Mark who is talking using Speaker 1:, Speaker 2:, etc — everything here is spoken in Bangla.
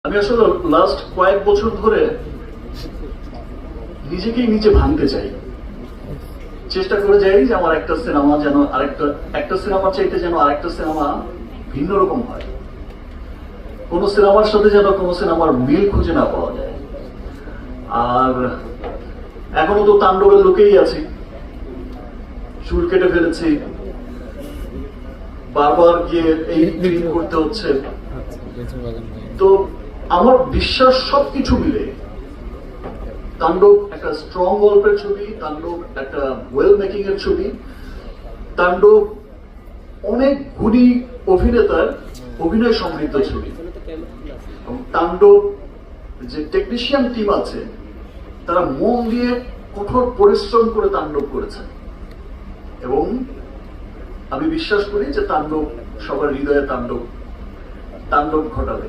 Speaker 1: আমি আসলে লাস্ট কয়েক বছর ধরে নিজেকেই নিজে ভাঙতে চাই, চেষ্টা করে যাই যে আমার একটা সিনেমা যেন একটা সিনেমা চাইতে যেন আরেকটা সিনেমা ভিন্ন রকম হয়, কোন সিনেমার সাথে যেন কোন সিনেমার মিল খুঁজে না পাওয়া যায়। আর এখনো তো তাণ্ডবের লোকেই আছি, চুল কেটে ফেলেছি, বারবার গিয়ে এই ট্রিম করতে হচ্ছে। তো আমার বিশ্বাস সবকিছু মিলে তাণ্ডব একটা স্ট্রং গল্পের ছবি, তাণ্ডব একটা ওয়েল মেকিং এর ছবি, তাণ্ডব অনেক গুণী অভিনেতার অভিনয় সমৃদ্ধ ছবি। তাণ্ডব যে টেকনিশিয়ান টিম আছে তারা মন দিয়ে কঠোর পরিশ্রম করে তাণ্ডব করেছে এবং আমি বিশ্বাস করি যে তাণ্ডব সবার হৃদয়ে তাণ্ডব ঘটাবে।